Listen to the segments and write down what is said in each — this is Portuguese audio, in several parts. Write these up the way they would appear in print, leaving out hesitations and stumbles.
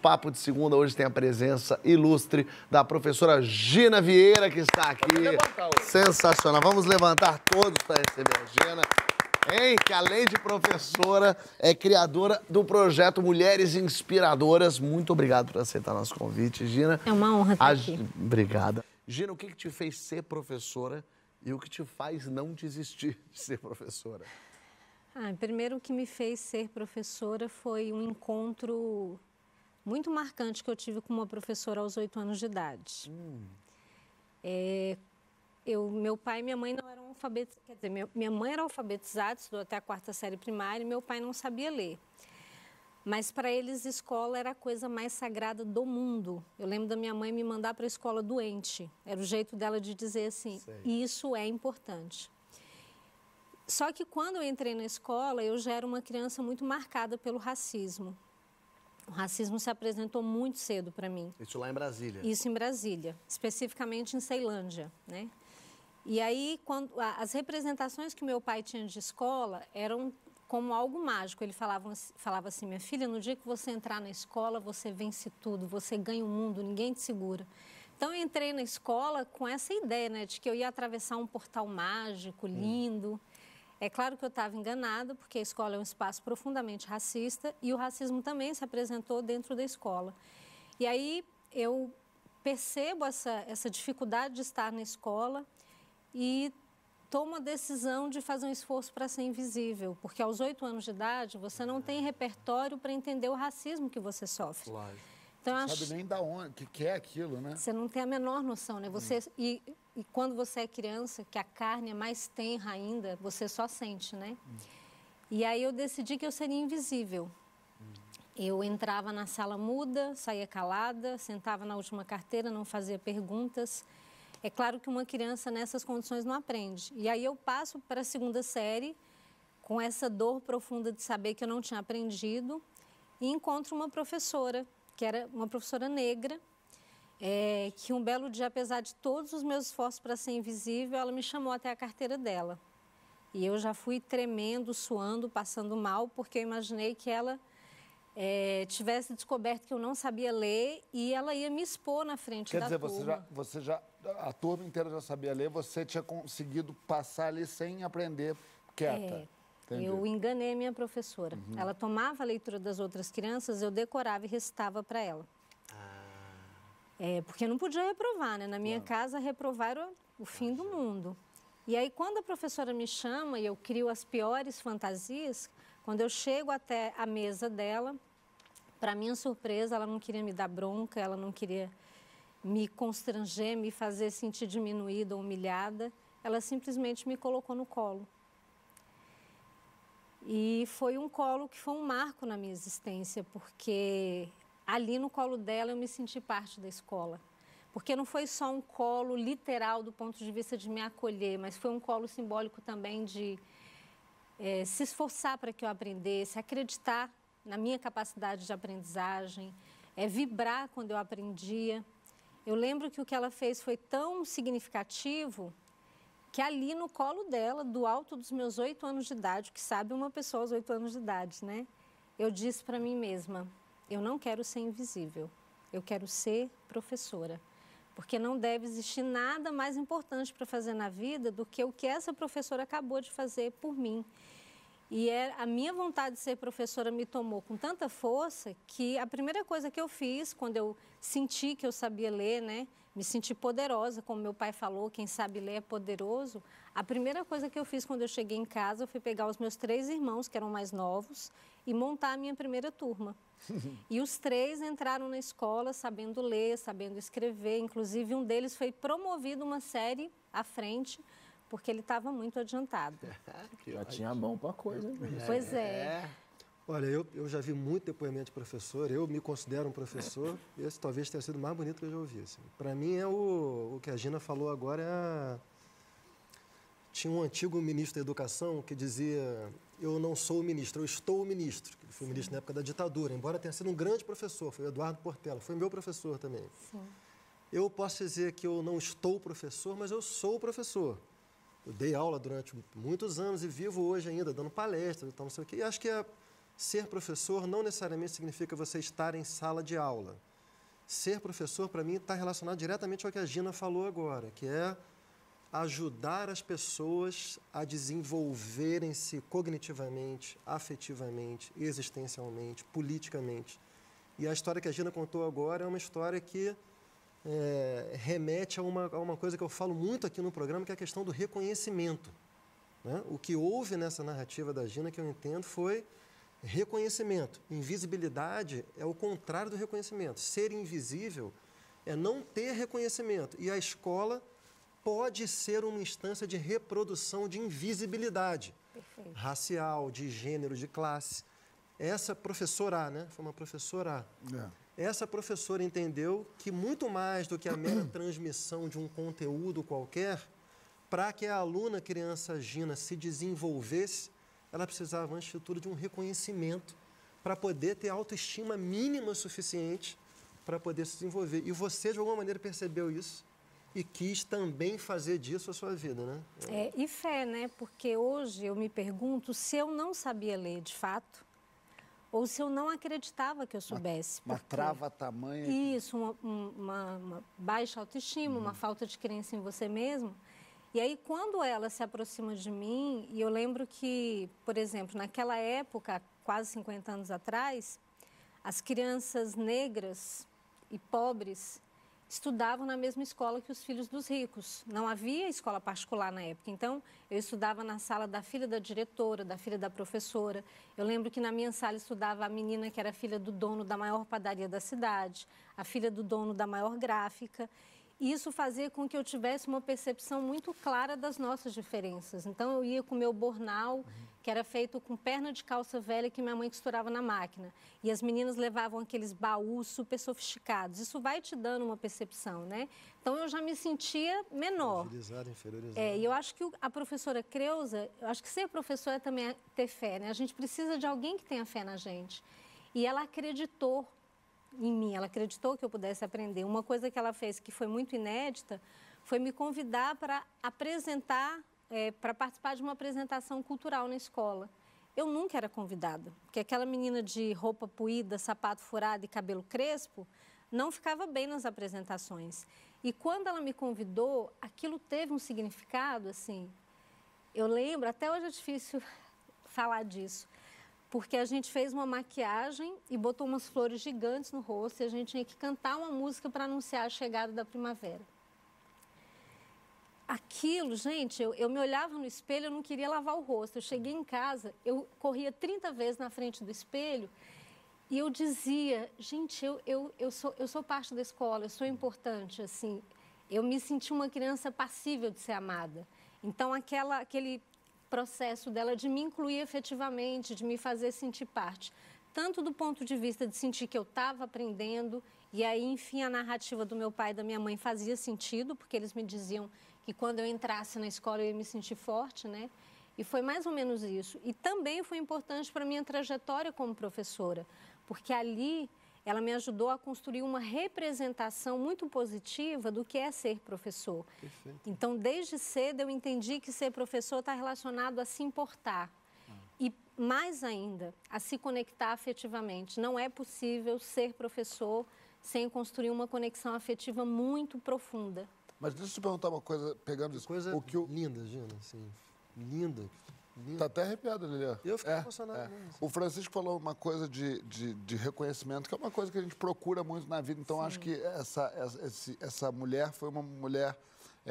Papo de Segunda hoje tem a presença ilustre da professora Gina Vieira, que está aqui. Sensacional. Vamos levantar todos para receber a Gina. Hein? Que além de professora, é criadora do projeto Mulheres Inspiradoras. Muito obrigado por aceitar nosso convite, Gina. É uma honra estar aqui. Obrigada. Gina, o que te fez ser professora e o que te faz não desistir de ser professora? Primeiro, o que me fez ser professora foi um encontro muito marcante que eu tive com uma professora aos 8 anos de idade. Meu pai e minha mãe não eram alfabetizados, quer dizer, minha mãe era alfabetizada, estudou até a 4ª série primária, e meu pai não sabia ler. Mas para eles, escola era a coisa mais sagrada do mundo. Eu lembro da minha mãe me mandar para a escola doente. Era o jeito dela de dizer assim, isso é importante. Só que quando eu entrei na escola, eu já era uma criança muito marcada pelo racismo. O racismo se apresentou muito cedo para mim. Isso lá em Brasília? Isso em Brasília, especificamente em Ceilândia, né? E aí, as representações que meu pai tinha de escola eram como algo mágico. Ele falava assim, minha filha, no dia que você entrar na escola, você vence tudo, você ganha o mundo, ninguém te segura. Então, eu entrei na escola com essa ideia, né, de que eu ia atravessar um portal mágico, lindo. É claro que eu estava enganada, porque a escola é um espaço profundamente racista e o racismo também se apresentou dentro da escola. E aí eu percebo essa dificuldade de estar na escola e tomo a decisão de fazer um esforço para ser invisível, porque aos 8 anos de idade você não tem repertório para entender o racismo que você sofre. Lógico. Então, não sabe nem da onde, o que é aquilo, né? Você não tem a menor noção, né? E quando você é criança, que a carne é mais tenra ainda, você só sente, né? E aí eu decidi que eu seria invisível. Eu entrava na sala muda, saía calada, sentava na última carteira, não fazia perguntas. É claro que uma criança nessas condições não aprende. E aí eu passo para a 2ª série com essa dor profunda de saber que eu não tinha aprendido e encontro uma professora, que era uma professora negra, que um belo dia, apesar de todos os meus esforços para ser invisível, ela me chamou até a carteira dela. E eu já fui tremendo, suando, passando mal, porque eu imaginei que ela tivesse descoberto que eu não sabia ler e ela ia me expor na frente da turma. Quer dizer, a turma inteira já sabia ler, você tinha conseguido passar ali sem aprender quieta. Eu enganei a minha professora. Ela tomava a leitura das outras crianças, eu decorava e recitava para ela. Porque eu não podia reprovar, né? Na minha casa, reprovar era o fim do mundo. E aí, quando a professora me chama e eu crio as piores fantasias, quando eu chego até a mesa dela, para minha surpresa, ela não queria me dar bronca, ela não queria me constranger, me fazer sentir diminuída ou humilhada. Ela simplesmente me colocou no colo. E foi um colo que foi um marco na minha existência, porque ali no colo dela eu me senti parte da escola. Porque não foi só um colo literal do ponto de vista de me acolher, mas foi um colo simbólico também de se esforçar para que eu aprendesse, acreditar na minha capacidade de aprendizagem, vibrar quando eu aprendia. Eu lembro que o que ela fez foi tão significativo que ali no colo dela, do alto dos meus 8 anos de idade, o que sabe uma pessoa aos 8 anos de idade, né? Eu disse para mim mesma, eu não quero ser invisível, eu quero ser professora. Porque não deve existir nada mais importante para fazer na vida do que o que essa professora acabou de fazer por mim. E a minha vontade de ser professora me tomou com tanta força que a primeira coisa que eu fiz, quando eu senti que eu sabia ler, né? Me senti poderosa, como meu pai falou, quem sabe ler é poderoso. A primeira coisa que eu fiz quando eu cheguei em casa foi pegar os meus 3 irmãos, que eram mais novos, e montar a minha primeira turma. E os 3 entraram na escola sabendo ler, sabendo escrever. Inclusive, um deles foi promovido uma série à frente, porque ele estava muito adiantado. Já tinha mão para coisa. Pois é. Olha, eu já vi muito depoimento de professor, eu me considero um professor, esse talvez tenha sido o mais bonito que eu já ouvi. Assim. Para mim, o que a Gina falou agora Tinha um antigo ministro da Educação que dizia: eu não sou o ministro, eu estou o ministro. Ele foi ministro na época da ditadura, embora tenha sido um grande professor, foi o Eduardo Portela, foi meu professor também. Sim. Eu posso dizer que eu não estou professor, mas eu sou professor. Eu dei aula durante muitos anos e vivo hoje ainda, dando palestras e tal, não sei o quê. E acho que Ser professor não necessariamente significa você estar em sala de aula. Ser professor, para mim, está relacionado diretamente ao que a Gina falou agora, que é ajudar as pessoas a desenvolverem-se cognitivamente, afetivamente, existencialmente, politicamente. E a história que a Gina contou agora é uma história que remete a uma coisa que eu falo muito aqui no programa, que é a questão do reconhecimento, né? O que houve nessa narrativa da Gina, que eu entendo, foi reconhecimento. Invisibilidade é o contrário do reconhecimento. Ser invisível é não ter reconhecimento. E a escola pode ser uma instância de reprodução de invisibilidade. Perfeito. Racial, de gênero, de classe. Essa professora A, né? Foi uma professora A. Essa professora entendeu que muito mais do que a mera transmissão de um conteúdo qualquer, para que a aluna, criança Gina, se desenvolvesse, ela precisava, antes de tudo, de um reconhecimento para poder ter autoestima mínima suficiente para poder se desenvolver. E você, de alguma maneira, percebeu isso e quis também fazer disso a sua vida, né? E fé, né? Porque hoje eu me pergunto se eu não sabia ler de fato ou se eu não acreditava que eu soubesse. Uma trava tamanha. Isso, uma baixa autoestima, uma falta de crença em você mesmo. E aí, quando ela se aproxima de mim, e eu lembro que, por exemplo, naquela época, quase 50 anos atrás, as crianças negras e pobres estudavam na mesma escola que os filhos dos ricos. Não havia escola particular na época. Então, eu estudava na sala da filha da diretora, da filha da professora. Eu lembro que na minha sala estudava a menina que era filha do dono da maior padaria da cidade, a filha do dono da maior gráfica. E isso fazia com que eu tivesse uma percepção muito clara das nossas diferenças. Então, eu ia com o meu bornal, que era feito com perna de calça velha que minha mãe costurava na máquina. E as meninas levavam aqueles baús super sofisticados. Isso vai te dando uma percepção, né? Então, eu já me sentia menor. Inferiorizada. E eu acho que a professora Creuza, eu acho que ser professora é também ter fé, né? A gente precisa de alguém que tenha fé na gente. E ela acreditou em mim, ela acreditou que eu pudesse aprender. Uma coisa que ela fez que foi muito inédita foi me convidar para apresentar, para participar de uma apresentação cultural na escola. Eu nunca era convidada, porque aquela menina de roupa puída, sapato furado e cabelo crespo não ficava bem nas apresentações. E quando ela me convidou, aquilo teve um significado, assim, eu lembro, até hoje é difícil falar disso, porque a gente fez uma maquiagem e botou umas flores gigantes no rosto e a gente tinha que cantar uma música para anunciar a chegada da primavera. Aquilo, gente, eu me olhava no espelho, eu não queria lavar o rosto. Eu cheguei em casa, eu corria 30 vezes na frente do espelho e eu dizia, gente, eu sou parte da escola, eu sou importante, assim. Eu me senti uma criança passível de ser amada. Então, aquele processo dela de me incluir efetivamente, de me fazer sentir parte, tanto do ponto de vista de sentir que eu estava aprendendo, e aí, enfim, a narrativa do meu pai e da minha mãe fazia sentido, porque eles me diziam que quando eu entrasse na escola eu ia me sentir forte, né? E foi mais ou menos isso. E também foi importante para a minha trajetória como professora, porque ali ela me ajudou a construir uma representação muito positiva do que é ser professor. Perfeito. Então, desde cedo, eu entendi que ser professor está relacionado a se importar. E, mais ainda, a se conectar afetivamente. Não é possível ser professor sem construir uma conexão afetiva muito profunda. Mas deixa eu te perguntar uma coisa, pegando isso. Coisa linda, Gina, assim, linda. Tá até arrepiado, Lilian. Eu fiquei emocionado mesmo. O Francisco falou uma coisa de reconhecimento, que é uma coisa que a gente procura muito na vida. Então, acho que essa mulher foi uma mulher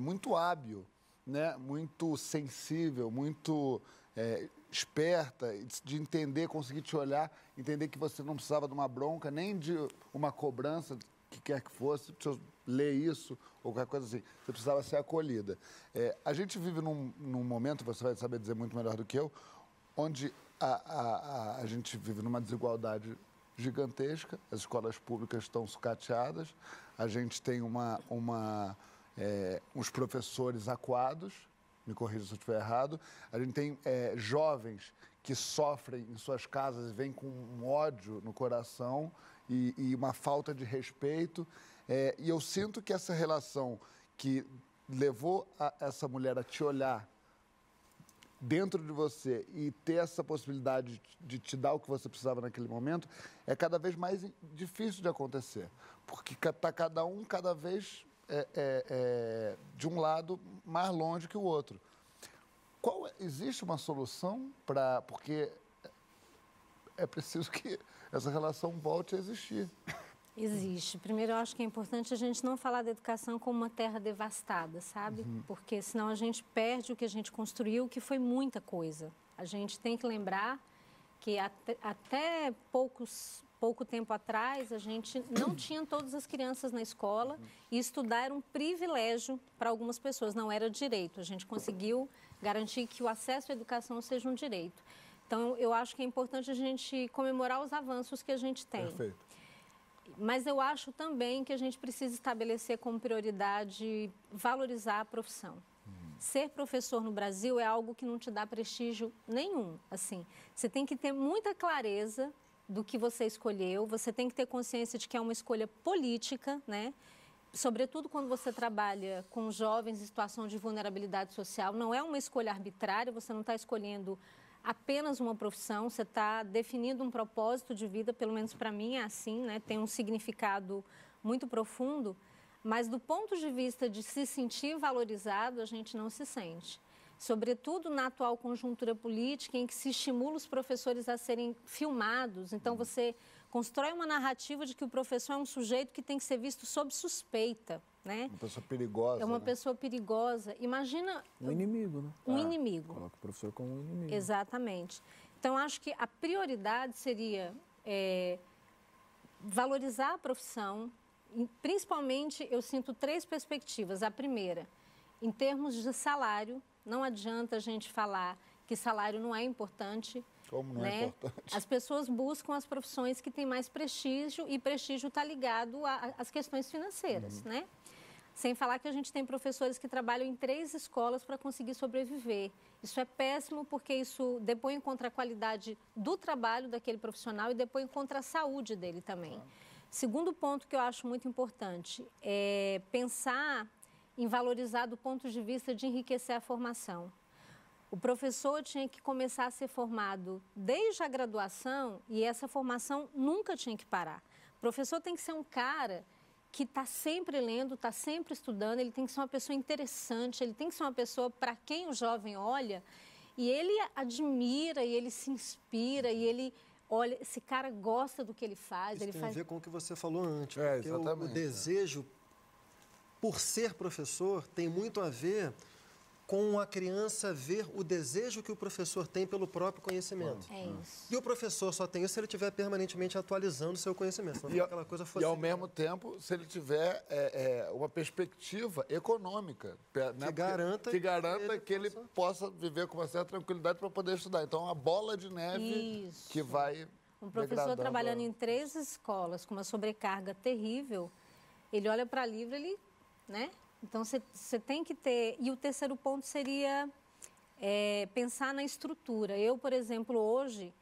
muito hábil, né? Muito sensível, muito esperta, de entender, conseguir te olhar, entender que você não precisava de uma bronca, nem de uma cobrança, que quer que fosse, deixa eu ler isso, ou qualquer coisa assim. Você precisava ser acolhida. A gente vive num momento, você vai saber dizer muito melhor do que eu, onde a gente vive numa desigualdade gigantesca, as escolas públicas estão sucateadas, a gente tem uns professores acuados, me corrija se eu estiver errado, a gente tem jovens que sofrem em suas casas e vêm com um ódio no coração e uma falta de respeito. E eu sinto que essa relação que levou essa mulher a te olhar dentro de você e ter essa possibilidade de te dar o que você precisava naquele momento, é cada vez mais difícil de acontecer. Porque está cada um cada vez de um lado mais longe que o outro. Existe uma solução para... Porque é preciso que essa relação volte a existir. Existe. Primeiro, eu acho que é importante a gente não falar da educação como uma terra devastada, sabe? Porque senão a gente perde o que a gente construiu, que foi muita coisa. A gente tem que lembrar que até pouco tempo atrás, a gente não tinha todas as crianças na escola e estudar era um privilégio para algumas pessoas, não era direito. A gente conseguiu garantir que o acesso à educação seja um direito. Então, eu acho que é importante a gente comemorar os avanços que a gente tem. Perfeito. Mas eu acho também que a gente precisa estabelecer como prioridade valorizar a profissão. Ser professor no Brasil é algo que não te dá prestígio nenhum. Assim, você tem que ter muita clareza do que você escolheu, você tem que ter consciência de que é uma escolha política, né? Sobretudo quando você trabalha com jovens em situação de vulnerabilidade social, não é uma escolha arbitrária, você não está escolhendo apenas uma profissão, você está definindo um propósito de vida, pelo menos para mim é assim, né? Tem um significado muito profundo, mas do ponto de vista de se sentir valorizado, a gente não se sente. Sobretudo na atual conjuntura política, em que se estimula os professores a serem filmados. Então, você constrói uma narrativa de que o professor é um sujeito que tem que ser visto sob suspeita, né? Uma pessoa perigosa. É uma né? pessoa perigosa. Imagina... Um inimigo, né? Um inimigo. Coloca o professor como um inimigo. Exatamente. Então, acho que a prioridade seria valorizar a profissão. E, principalmente, eu sinto 3 perspectivas. A primeira, em termos de salário, não adianta a gente falar que salário não é importante. Como não é importante? As pessoas buscam as profissões que têm mais prestígio e prestígio está ligado às questões financeiras, né? Sem falar que a gente tem professores que trabalham em 3 escolas para conseguir sobreviver. Isso é péssimo porque isso depõe contra a qualidade do trabalho daquele profissional e depõe contra a saúde dele também. Segundo ponto que eu acho muito importante é pensar em valorizar do ponto de vista de enriquecer a formação. O professor tinha que começar a ser formado desde a graduação e essa formação nunca tinha que parar. O professor tem que ser um cara que está sempre lendo, está sempre estudando, ele tem que ser uma pessoa interessante, ele tem que ser uma pessoa para quem o jovem olha e ele admira, e ele se inspira, e ele olha, esse cara gosta do que ele faz. Isso ele tem faz... a ver com o que você falou antes, É, porque exatamente, o desejo, por ser professor, tem muito a ver com a criança ver o desejo que o professor tem pelo próprio conhecimento. É isso. E o professor só tem isso se ele estiver permanentemente atualizando o seu conhecimento. Senão fica aquela coisa E, ao mesmo tempo, se ele tiver uma perspectiva econômica, né? Que garanta que ele possa viver com uma certa tranquilidade para poder estudar. Então, é uma bola de neve Isso. que vai Um professor degradando trabalhando em 3 escolas com uma sobrecarga terrível, ele olha para livro, ele, né? Então, você tem que ter... E o terceiro ponto seria pensar na estrutura. Eu, por exemplo, hoje,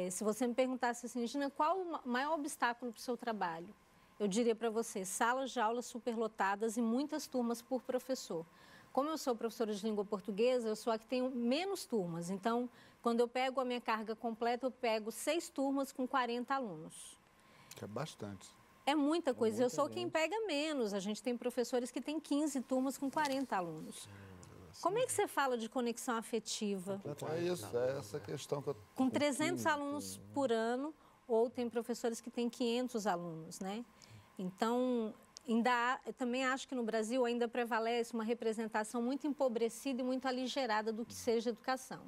se você me perguntasse assim, Gina, qual o maior obstáculo para o seu trabalho? Eu diria para você, salas de aula superlotadas e muitas turmas por professor. Como eu sou professora de língua portuguesa, eu sou a que tenho menos turmas. Então, quando eu pego a minha carga completa, eu pego 6 turmas com 40 alunos. Que é bastante. É muita coisa. Eu sou quem pega menos. A gente tem professores que têm 15 turmas com 40 alunos. Como é que você fala de conexão afetiva? É isso, é essa questão que eu... Com 300 alunos por ano, ou tem professores que têm 500 alunos, né? Então, eu também acho que no Brasil ainda prevalece uma representação muito empobrecida e muito aligerada do que seja educação.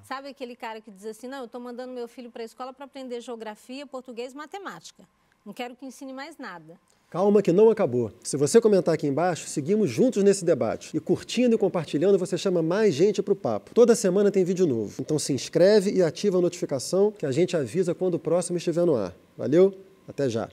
Sabe aquele cara que diz assim, não, eu estou mandando meu filho para a escola para aprender geografia, português e matemática. Não quero que ensine mais nada. Calma que não acabou. Se você comentar aqui embaixo, seguimos juntos nesse debate. E curtindo e compartilhando, você chama mais gente para o papo. Toda semana tem vídeo novo. Então se inscreve e ativa a notificação que a gente avisa quando o próximo estiver no ar. Valeu? Até já.